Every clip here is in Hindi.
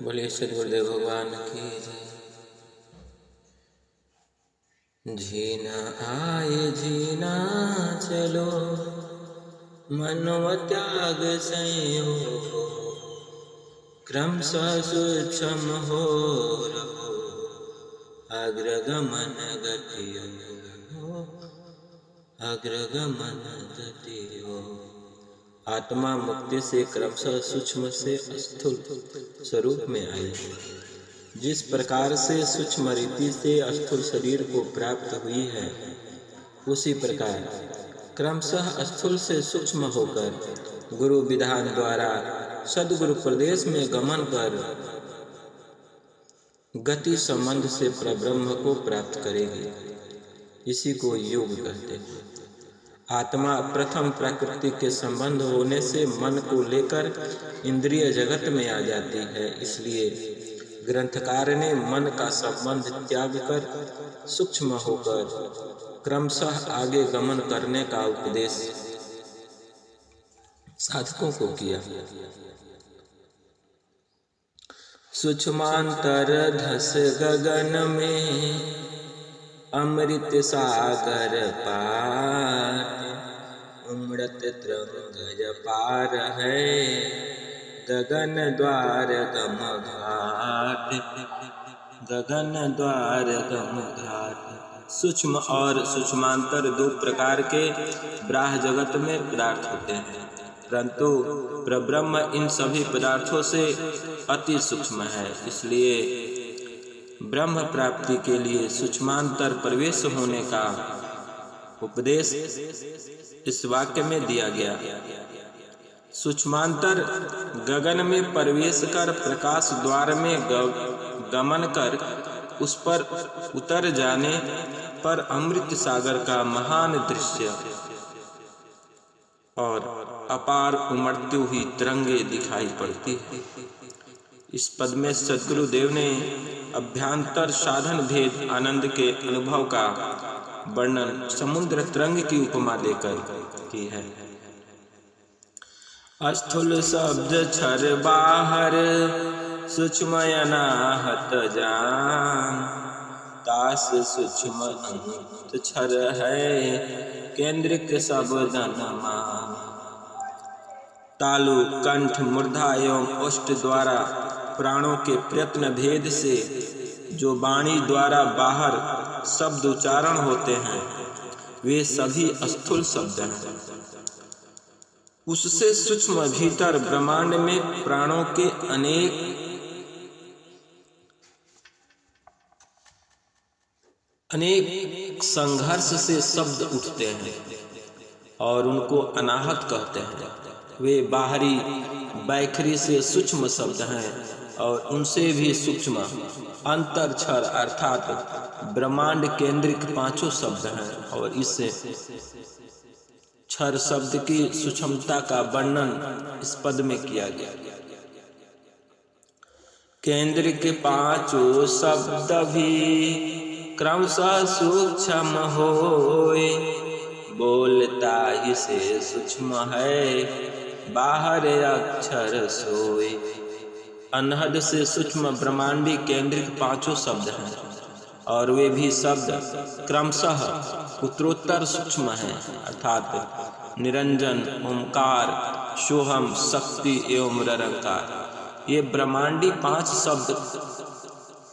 बोलिए सद्गुरुदेव भगवान की जय। जीना आए जीना चलो, मनव त्याग संयोग, क्रम सूक्ष्म हो रहो, अग्रगमन गतियो, अग्रगमन गतियो। आत्मा मुक्ति से क्रमशः सूक्ष्म से स्थूल स्वरूप में आई है। जिस प्रकार से सूक्ष्म रीति से स्थूल शरीर को प्राप्त हुई है, उसी प्रकार क्रमशः स्थूल से सूक्ष्म होकर गुरु विधान द्वारा सद्गुरु प्रदेश में गमन कर गति संबंध से परब्रह्म को प्राप्त करेगी। इसी को योग कहते हैं। आत्मा प्रथम प्रकृति के संबंध होने से मन को लेकर इंद्रिय जगत में आ जाती है। इसलिए ग्रंथकार ने मन का संबंध त्याग कर सूक्ष्म होकर क्रमशः आगे गमन करने का उपदेश साधकों को किया। सूक्ष्मांतर धस गगन में अमृत सागर पार, उमड़त तरंग पार है, गगन द्वार गम घाट, गगन द्वार गम घाट। सूक्ष्म और सूक्ष्मांतर दो प्रकार के ब्राह्य जगत में पदार्थ होते हैं, परंतु परब्रह्म इन सभी पदार्थों से अति सूक्ष्म है। इसलिए ब्रह्म प्राप्ति के लिए सूक्ष्मांतर प्रवेश होने का उपदेश इस वाक्य में दिया गया। सूक्ष्मांतर गगन में प्रवेश कर प्रकाश द्वार में गमन कर उस पर उतर जाने पर अमृत सागर का महान दृश्य और अपार उमड़ती हुई तरंगे दिखाई पड़ती है। इस पद में सद्गुरुदेव ने अभ्यांतर साधन भेद आनंद के अनुभव का वर्णन समुद्र तरंग की उपमा देकर की है। स्थूल शब्द छर बाहर, सूक्ष्म अनाहत जान, तास सूक्ष्म अंत छर है, केंद्रिक शब्द मान। तालु कंठ मूर्धा एवं ओष्ठ द्वारा प्राणों के प्रयत्न भेद से जो वाणी द्वारा बाहर शब्द उच्चारण होते हैं, वे सभी स्थूल शब्द हैं। उससे सूक्ष्म भीतर ब्रह्मांड में प्राणों के अनेक संघर्ष से शब्द उठते हैं और उनको अनाहत कहते हैं। वे बाहरी बैखरी से सूक्ष्म शब्द हैं और उनसे भी सूक्ष्म अंतरक्षर अर्थात ब्रह्मांड केंद्रिक पांचों शब्द हैं। और इससे क्षर शब्द की सूक्ष्मता का वर्णन इस पद में किया गया। केंद्रिक पांचों शब्द भी क्रमशः सूक्ष्म होए, बोलता ही से सूक्ष्म है, बाहर अक्षर सोए। अनहद से सूक्ष्म ब्रह्मांडी केंद्रिक पांचों शब्द हैं और वे भी शब्द क्रमशः उत्तरोत्तर सूक्ष्म हैं, अर्थात निरंजन, ओंकार, सोहम, शक्ति एवं निरंकार। ये ब्रह्मांडी पांच शब्द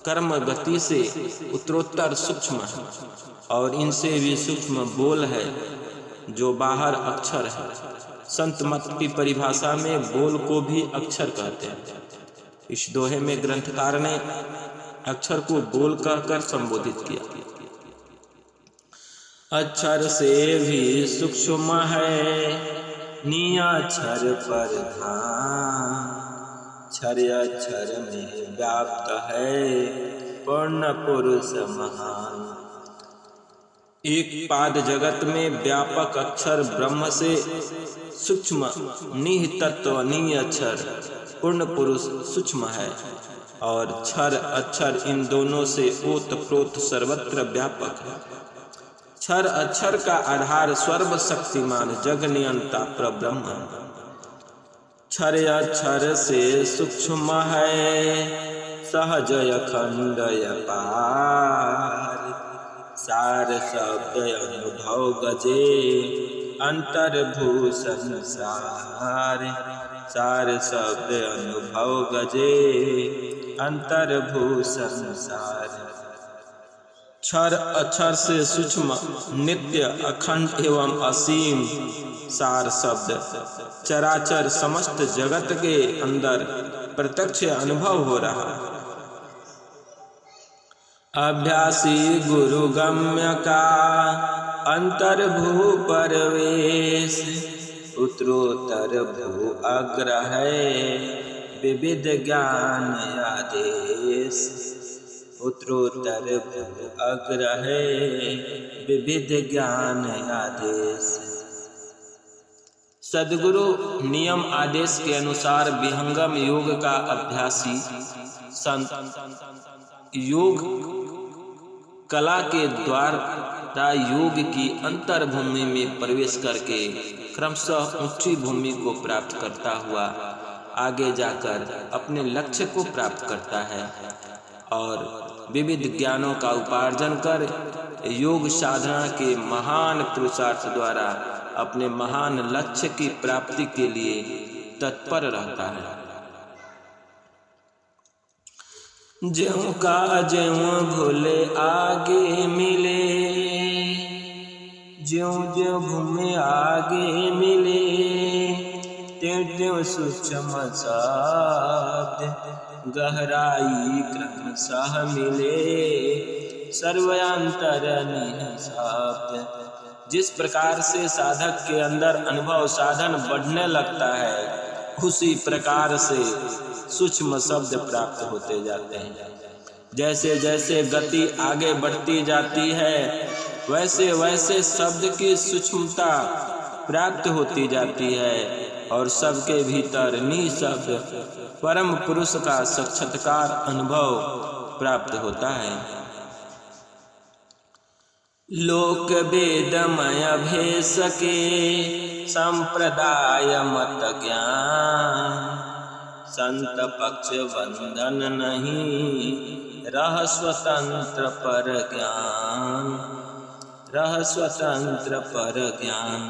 कर्म गति से उत्तरोत्तर सूक्ष्म है और इनसे भी सूक्ष्म बोल है जो बाहर अक्षर है। संत मत की परिभाषा में बोल को भी अक्षर कहते हैं। इस दोहे में ग्रंथकार ने अक्षर को बोल कहकर संबोधित किया। अक्षर से भी सूक्ष्म है, नियाक्षर पर ध्यान, क्षर अक्षर में व्याप्त है, पूर्ण पुरुष महान। एक पाद जगत में व्यापक अक्षर ब्रह्म से सूक्ष्म निहितत्व निअक्षर पूर्ण पुरुष सूक्ष्म है और क्षर अक्षर इन दोनों से ओत प्रोत सर्वत्र व्यापक है। क्षर अक्षर का आधार सर्वशक्तिमान जग नियंता परब्रह्म। क्षर अक्षर से सूक्ष्म है, सहज अखंड अपार। सार शब्द अनुभव गजे, अंतर्भू संसार। सार शब्द अनुभव गजे, अंतर्भू संसार। क्षर अक्षर से सूक्ष्म, नित्य, अखंड एवं असीम सार शब्द चराचर समस्त जगत के अंदर प्रत्यक्ष अनुभव हो रहा। अभ्यासी गुरु गम्य का अंतर्भू परवेश, उत्तरोत्तर भू अग्र है विविध ज्ञान आदेश। उत्तरोत्तर भू अग्र है विविध ज्ञान आदेश। सद्गुरु नियम आदेश के अनुसार विहंगम योग का अभ्यासी संत योग कला के द्वारा योग की अंतर्भूमि में प्रवेश करके क्रमशः ऊंची भूमि को प्राप्त करता हुआ आगे जाकर अपने लक्ष्य को प्राप्त करता है और विविध ज्ञानों का उपार्जन कर योग साधना के महान पुरुषार्थ द्वारा अपने महान लक्ष्य की प्राप्ति के लिए तत्पर रहता है। ज्यों का ज्यों भूले आगे मिले, ज्यों ज्यों घूमे आगे मिले, त्यों त्यों सूक्ष्म शब्द गहराई क्रमशः मिले, सर्वांतरनीय शब्द। जिस प्रकार से साधक के अंदर अनुभव साधन बढ़ने लगता है, उसी प्रकार से सूक्ष्म शब्द प्राप्त होते जाते हैं। जैसे जैसे गति आगे बढ़ती जाती है, वैसे वैसे शब्द की सूक्ष्मता प्राप्त होती जाती है और सबके भीतर निःशब्द परम पुरुष का साक्षात्कार अनुभव प्राप्त होता है। लोक वेदमय भेष के संप्रदाय मत ज्ञान, संत पक्ष बंधन नहीं, रह स्वतंत्र पर ज्ञान। रह स्वतंत्र पर ज्ञान।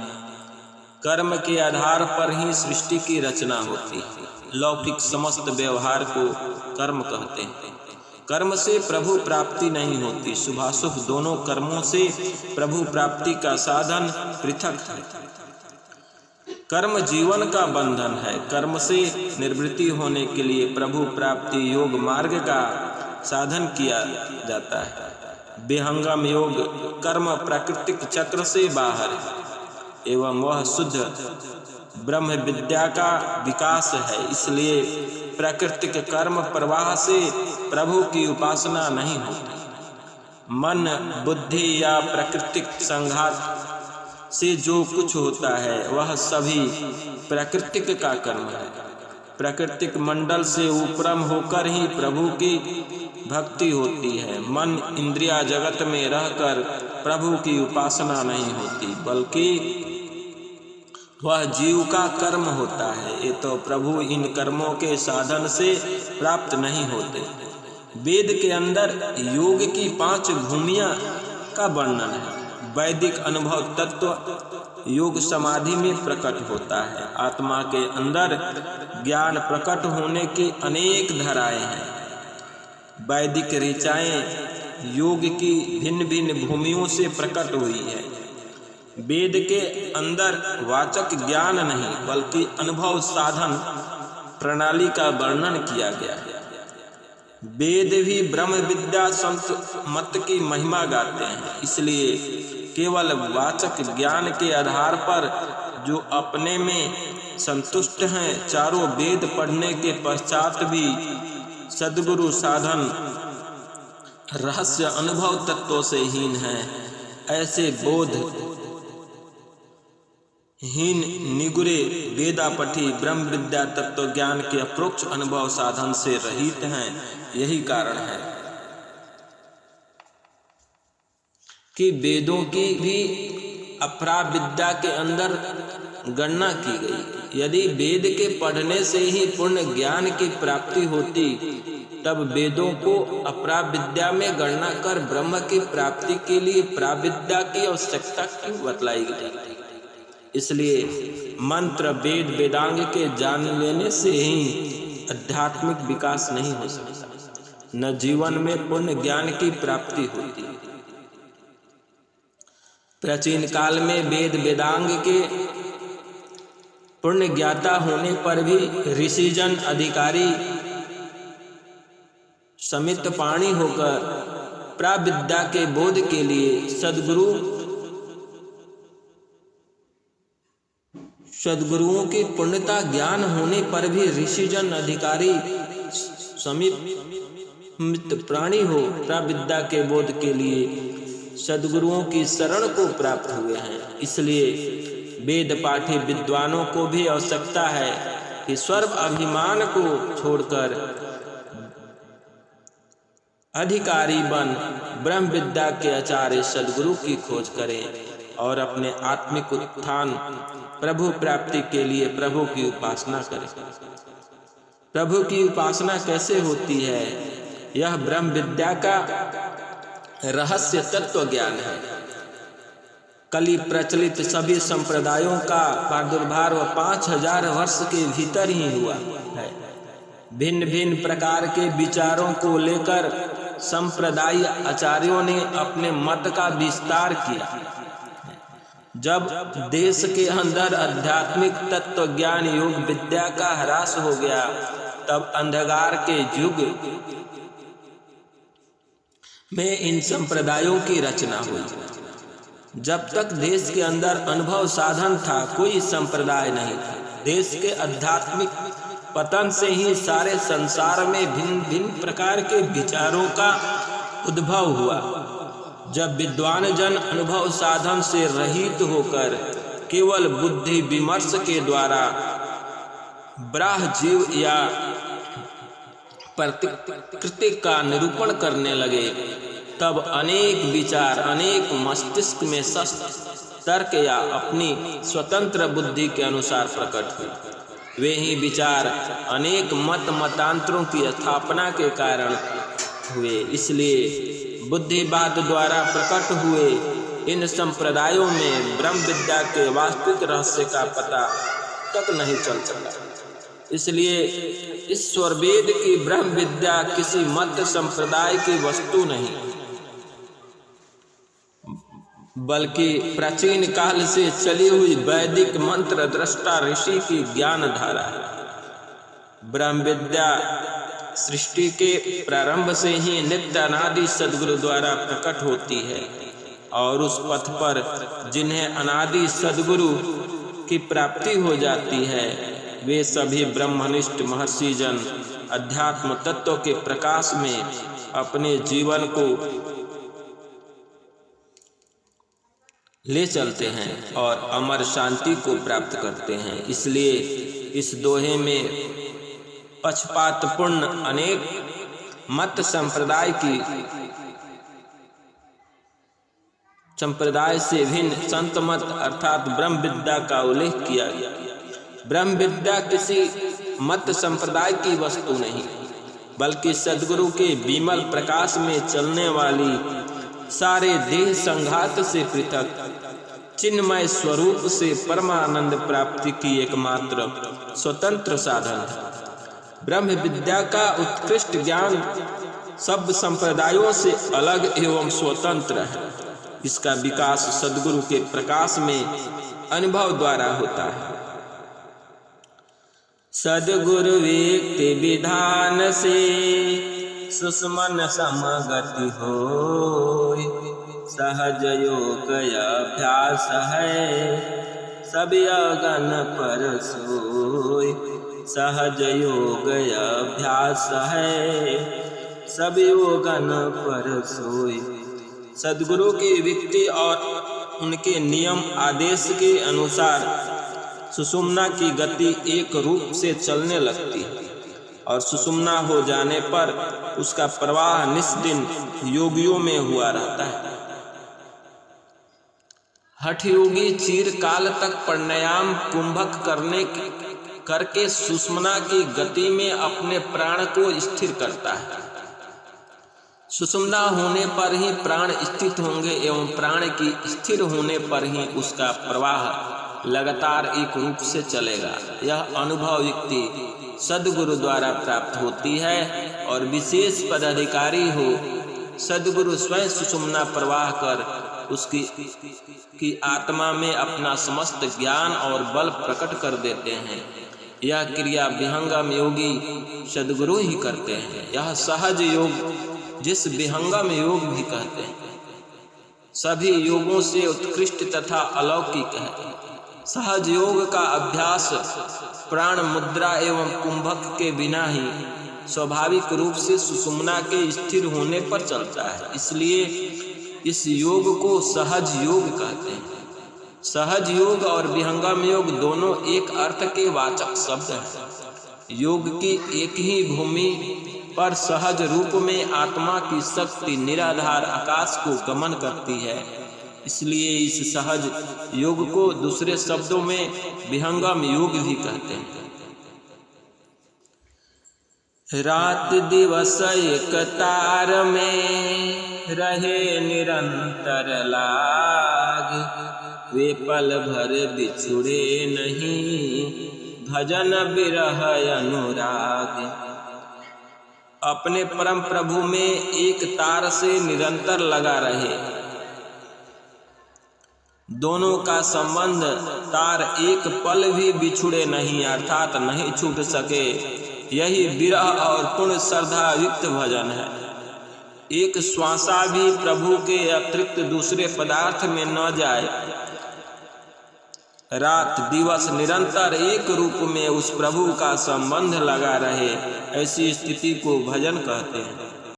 कर्म के आधार पर ही सृष्टि की रचना होती है। लौकिक समस्त व्यवहार को कर्म कहते हैं। कर्म से प्रभु प्राप्ति नहीं होती। शुभाशुभ दोनों कर्मों से प्रभु प्राप्ति का साधन पृथक है। कर्म जीवन का बंधन है। कर्म से निवृत्ति होने के लिए प्रभु प्राप्ति योग मार्ग का साधन किया जाता है। विहंगम योग कर्म प्राकृतिक चक्र से बाहर है एवं वह शुद्ध ब्रह्म विद्या का विकास है। इसलिए प्राकृतिक कर्म प्रवाह से प्रभु की उपासना नहीं होती। मन, बुद्धि या प्राकृतिक संघात से जो कुछ होता है वह सभी प्राकृतिक का कर्म है। प्राकृतिक मंडल से उपरम होकर ही प्रभु की भक्ति होती है। मन इंद्रिया जगत में रहकर प्रभु की उपासना नहीं होती, बल्कि वह जीव का कर्म होता है। ये तो प्रभु इन कर्मों के साधन से प्राप्त नहीं होते। वेद के अंदर योग की 5 भूमियां का वर्णन है। वैदिक अनुभव तत्व योग समाधि में प्रकट होता है। आत्मा के अंदर ज्ञान प्रकट होने की अनेक धाराएं हैं। वैदिक ऋचाएं योग की भिन्न भिन्न भूमियों से प्रकट हुई है। वेद के अंदर वाचक ज्ञान नहीं बल्कि अनुभव साधन प्रणाली का वर्णन किया गया है। वेद भी ब्रह्म विद्या संत मत की महिमा गाते हैं। इसलिए केवल वाचक ज्ञान के आधार पर जो अपने में संतुष्ट हैं, चारों वेद पढ़ने के पश्चात भी सद्गुरु साधन रहस्य अनुभव तत्वों से हीन हैं, ऐसे बोध हीन निगुरे वेदापठी ब्रह्म विद्या तत्व ज्ञान के अप्रोक्ष अनुभव साधन से रहित हैं। यही कारण है कि वेदों की भी अपरा विद्या के अंदर गणना की गई। यदि वेद के पढ़ने से ही पूर्ण ज्ञान की प्राप्ति होती, तब वेदों को अपराविद्या में गणना कर ब्रह्म की प्राप्ति के लिए प्राविद्या की आवश्यकता क्यों बतलाई गई? इसलिए मंत्र वेद वेदांग के जान लेने से ही आध्यात्मिक विकास नहीं हो सकता, न जीवन में पूर्ण ज्ञान की प्राप्ति होती। प्राचीन काल में वेद वेदांग के पूर्ण ज्ञाता होने पर भी ऋषिजन अधिकारी समित पाणी होकर प्राविद्या के बोध के लिए सद्गुरुओं की पूर्णता ज्ञान होने पर भी ऋषिजन अधिकारी समित प्राणी हो प्राविद्या के बोध के लिए सद्गुरुओं की शरण को प्राप्त हुए हैं। इसलिए वेद पाठी विद्वानों को भी आवश्यकता है कि सर्व अभिमान को छोड़कर अधिकारी बन ब्रह्म विद्या के आचार्य सद्गुरु की खोज करें और अपने आत्मिक उत्थान प्रभु प्राप्ति के लिए प्रभु की उपासना करें। प्रभु की उपासना कैसे होती है? यह ब्रह्म विद्या का रहस्य तत्व ज्ञान है। कली प्रचलित सभी संप्रदायों का प्रादुर्भाव 5000 वर्ष के भीतर ही हुआ है। भिन्न भिन्न प्रकार के विचारों को लेकर संप्रदाय आचार्यों ने अपने मत का विस्तार किया। जब देश के अंदर आध्यात्मिक तत्व ज्ञान योग विद्या का ह्रास हो गया, तब अंधकार के युग में इन संप्रदायों की रचना हुई। जब तक देश के अंदर अनुभव साधन था, कोई संप्रदाय नहीं था। देश के आध्यात्मिक पतन से ही सारे संसार में भिन्न भिन्न प्रकार के विचारों का उद्भव हुआ। जब विद्वान जन अनुभव साधन से रहित होकर केवल बुद्धि विमर्श के द्वारा ब्राह् जीव या प्रकृति का निरूपण करने लगे, तब अनेक विचार अनेक मस्तिष्क में तर्क या अपनी स्वतंत्र बुद्धि के अनुसार प्रकट हुए। वे ही विचार अनेक मतांतरों की स्थापना के कारण हुए। इसलिए बुद्धिवाद द्वारा प्रकट हुए इन संप्रदायों में ब्रह्म विद्या के वास्तविक रहस्य का पता तक नहीं चल सका। इसलिए ईश्वर वेद की ब्रह्म विद्या किसी मत संप्रदाय की वस्तु नहीं, बल्कि प्राचीन काल से चली हुई वैदिक मंत्र दृष्टा ऋषि की ज्ञान धारा है। ब्रह्म विद्या सृष्टि के प्रारंभ से ही नित्य अनादि सद्गुरु द्वारा प्रकट होती है, और उस पथ पर जिन्हें अनादि सद्गुरु की प्राप्ति हो जाती है, वे सभी ब्रह्मनिष्ठ महर्षि जन अध्यात्म तत्व के प्रकाश में अपने जीवन को ले चलते हैं और अमर शांति को प्राप्त करते हैं। इसलिए इस दोहे में पक्षपातपूर्ण अनेक मत संप्रदाय से भिन्न संत मत अर्थात ब्रह्म विद्या का उल्लेख किया गया। ब्रह्म विद्या किसी मत संप्रदाय की वस्तु नहीं, बल्कि सद्गुरु के विमल प्रकाश में चलने वाली सारे देह संघात से पृथक चिन्मय स्वरूप से परमानंद प्राप्ति की एकमात्र स्वतंत्र साधन है। ब्रह्म विद्या का उत्कृष्ट ज्ञान सब संप्रदायों से अलग एवं स्वतंत्र है। इसका विकास सद्गुरु के प्रकाश में अनुभव द्वारा होता है। सद्गुरु व्यक्ति विधान से सुषमन समगति होय, सहज योग अभ्यास है सब अगन पर सोय। सहज योग अभ्यास है सब योगन पर सोय। सद्गुरु की विक्ति और उनके नियम आदेश के अनुसार सुषुम्ना की गति एक रूप से चलने लगती है, और सुषुम्ना हो जाने पर उसका प्रवाह निस्दिन योगियों में हुआ रहता है। हठ योगी चिरकाल तक प्राणायाम कुंभक करके सुषुम्ना की गति में अपने प्राण को स्थिर करता है। सुषुम्ना होने पर ही प्राण स्थित होंगे एवं प्राण की स्थिर होने पर ही उसका प्रवाह लगातार एक रूप से चलेगा। यह अनुभव युक्ति सद्गुरु द्वारा प्राप्त होती है और विशेष पदाधिकारी हो सद्गुरु स्वयं सुषुम्ना प्रवाह कर उसकी आत्मा में अपना समस्त ज्ञान और बल प्रकट कर देते हैं। यह क्रिया विहंगम योगी सद्गुरु ही करते हैं। यह सहज योग जिस विहंगम योग भी कहते हैं, सभी योगों से उत्कृष्ट तथा अलौकिक है। सहज योग का अभ्यास प्राण मुद्रा एवं कुंभक के बिना ही स्वाभाविक रूप से सुषुम्ना के स्थिर होने पर चलता है, इसलिए इस योग को सहज योग कहते हैं। सहज योग और विहंगम योग दोनों एक अर्थ के वाचक शब्द हैं। योग की एक ही भूमि पर सहज रूप में आत्मा की शक्ति निराधार आकाश को गमन करती है, इसलिए इस सहज योग को दूसरे शब्दों में विहंगम योग भी कहते हैं। रात दिवस एक तार में रहे निरंतर लाग, वे पल भर बिछुड़े नहीं भजन बिरह अनुराग। अपने परम प्रभु में एक तार से निरंतर लगा रहे, दोनों का संबंध तार एक पल भी बिछुड़े नहीं अर्थात नहीं छूट सके, यही विरह और पूर्ण श्रद्धा युक्त भजन है। एक श्वासा भी प्रभु के अतिरिक्त दूसरे पदार्थ में न जाए, रात दिवस निरंतर एक रूप में उस प्रभु का संबंध लगा रहे, ऐसी स्थिति को भजन कहते हैं।